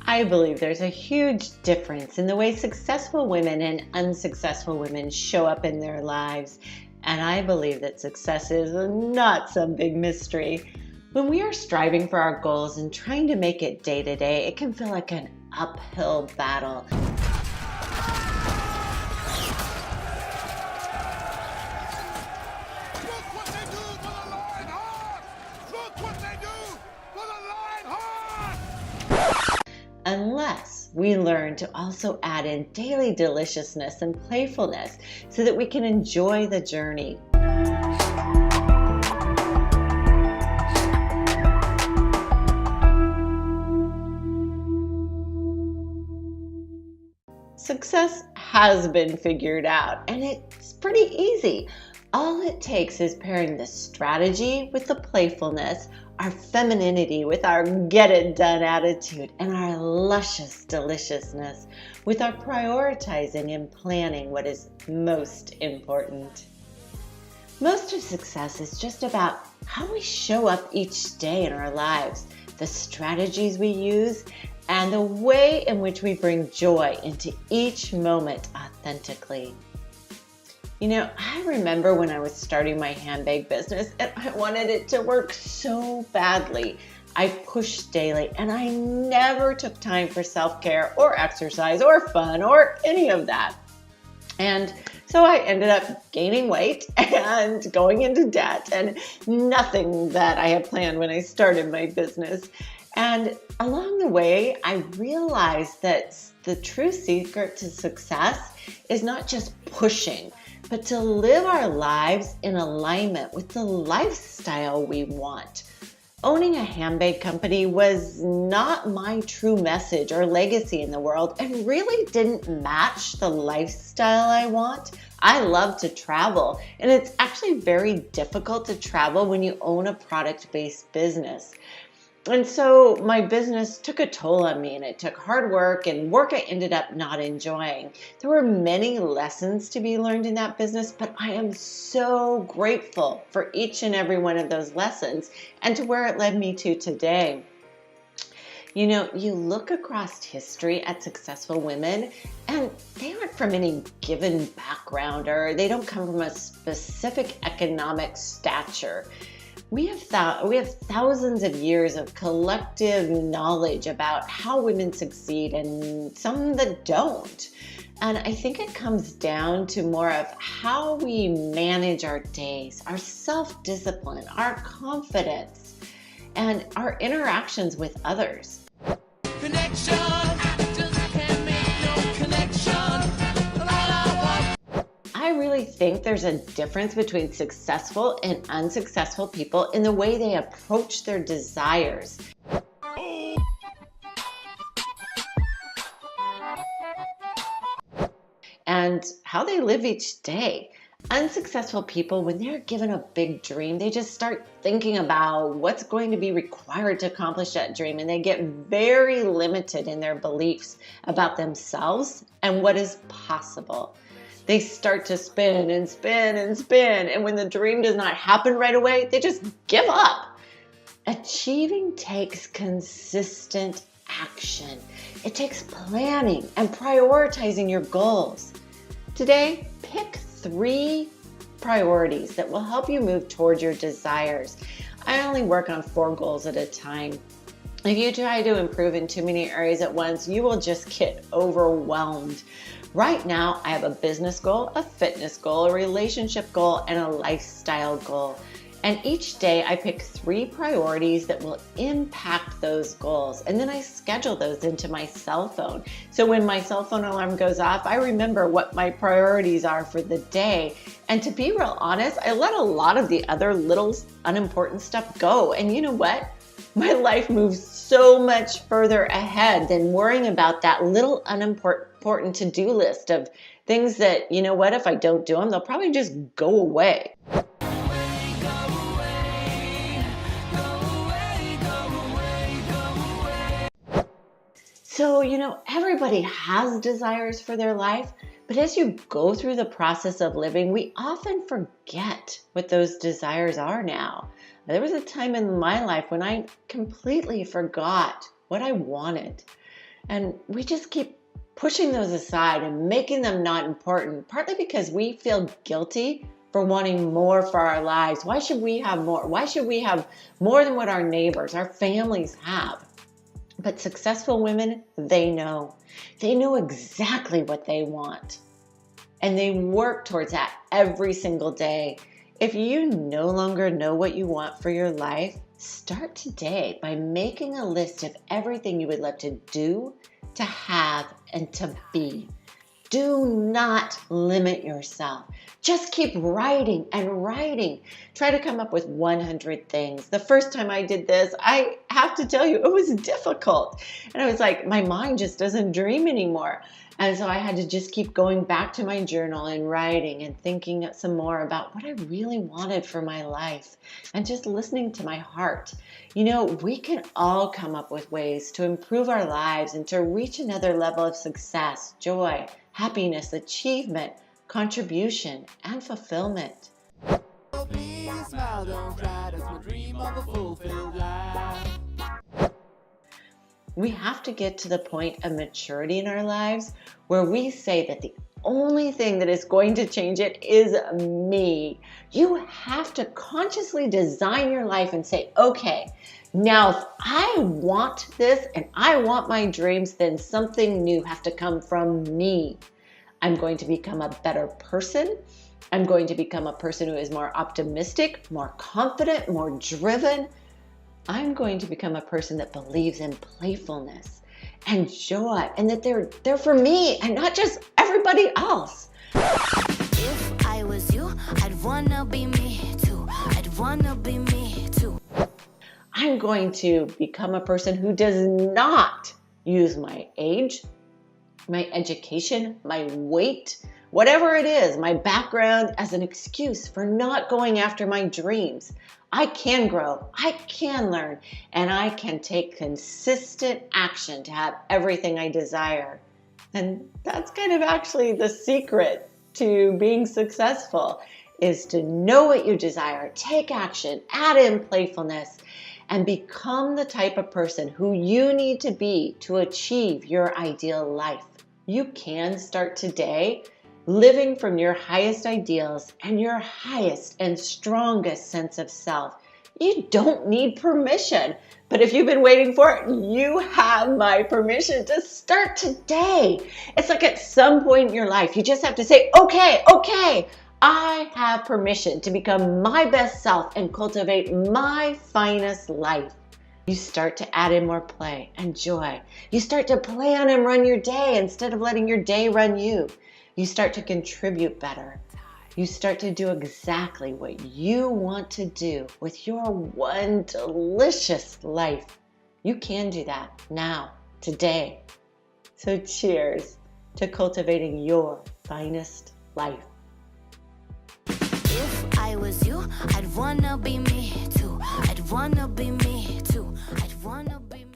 I believe there's a huge difference in the way successful women and unsuccessful women show up in their lives. And I believe that success is not some big mystery. When we are striving for our goals and trying to make it day to day, it can feel like an uphill battle. Unless we learn to also add in daily deliciousness and playfulness so that we can enjoy the journey. Success has been figured out, and it's pretty easy. All it takes is pairing the strategy with the playfulness, our femininity with our get-it-done attitude, and our luscious deliciousness with our prioritizing and planning what is most important. Most of success is just about how we show up each day in our lives, the strategies we use, and the way in which we bring joy into each moment authentically. You know, I remember when I was starting my handbag business and I wanted it to work so badly. I pushed daily and I never took time for self-care or exercise or fun or any of that. And so I ended up gaining weight and going into debt and nothing that I had planned when I started my business. And along the way, I realized that the true secret to success is not just pushing, but to live our lives in alignment with the lifestyle we want. Owning a handbag company was not my true message or legacy in the world and really didn't match the lifestyle I want. I love to travel, and it's actually very difficult to travel when you own a product-based business. And so my business took a toll on me, and it took hard work and work I ended up not enjoying. There were many lessons to be learned in that business, but I am so grateful for each and every one of those lessons and to where it led me to today. You know, you look across history at successful women and they aren't from any given background or they don't come from a specific economic stature. We have thousands of years of collective knowledge about how women succeed and some that don't. And I think it comes down to more of how we manage our days, our self-discipline, our confidence, and our interactions with others. Connection. I really think there's a difference between successful and unsuccessful people in the way they approach their desires. And how they live each day. Unsuccessful people, when they're given a big dream, they just start thinking about what's going to be required to accomplish that dream, and they get very limited in their beliefs about themselves and what is possible. They start to spin and spin and spin, and when the dream does not happen right away, they just give up. Achieving takes consistent action. It takes planning and prioritizing your goals. Today, pick 3 priorities that will help you move toward your desires. I only work on 4 goals at a time. If you try to improve in too many areas at once, you will just get overwhelmed. Right now, I have a business goal, a fitness goal, a relationship goal, and a lifestyle goal. And each day I pick 3 priorities that will impact those goals. And then I schedule those into my cell phone. So when my cell phone alarm goes off, I remember what my priorities are for the day. And to be real honest, I let a lot of the other little unimportant stuff go. And you know what? My life moves so much further ahead than worrying about that little unimportant to-do list of things that, you know what, if I don't do them, they'll probably just go away. So, you know, everybody has desires for their life, but as you go through the process of living, we often forget what those desires are now. There was a time in my life when I completely forgot what I wanted. And we just keep pushing those aside and making them not important, partly because we feel guilty for wanting more for our lives. Why should we have more? Why should we have more than what our neighbors, our families have? But successful women, they know. They know exactly what they want. And they work towards that every single day. If you no longer know what you want for your life, start today by making a list of everything you would love to do, to have, and to be. Do not limit yourself. Just keep writing and writing. Try to come up with 100 things. The first time I did this, I have to tell you, it was difficult. And I was like, my mind just doesn't dream anymore. And so I had to just keep going back to my journal and writing and thinking some more about what I really wanted for my life and just listening to my heart. You know, we can all come up with ways to improve our lives and to reach another level of success, joy, happiness, achievement, contribution, and fulfillment. Please smile, don't cry, that's my dream of a fulfilled life. We have to get to the point of maturity in our lives where we say that the only thing that is going to change it is me. You have to consciously design your life and say, okay, now if I want this and I want my dreams, then something new has to come from me. I'm going to become a better person. I'm going to become a person who is more optimistic, more confident, more driven. I'm going to become a person that believes in playfulness and joy, and that they're for me and not just everybody else. If I was you, I'd wanna be me too. I'd wanna be me too. I'm going to become a person who does not use my age, my education, my weight, whatever it is, my background as an excuse for not going after my dreams. I can grow, I can learn, and I can take consistent action to have everything I desire. And that's kind of actually the secret to being successful, is to know what you desire, take action, add in playfulness, and become the type of person who you need to be to achieve your ideal life. You can start today living from your highest ideals and your highest and strongest sense of self. You don't need permission, but if you've been waiting for it, you have my permission to start today. It's like at some point in your life, you just have to say, okay, I have permission to become my best self and cultivate my finest life. You start to add in more play and joy. You start to plan and run your day instead of letting your day run you. You start to contribute better. You start to do exactly what you want to do with your one delicious life. You can do that now, today. So cheers to cultivating your finest life. If I was you, I'd wanna be me too. I'd wanna be me too.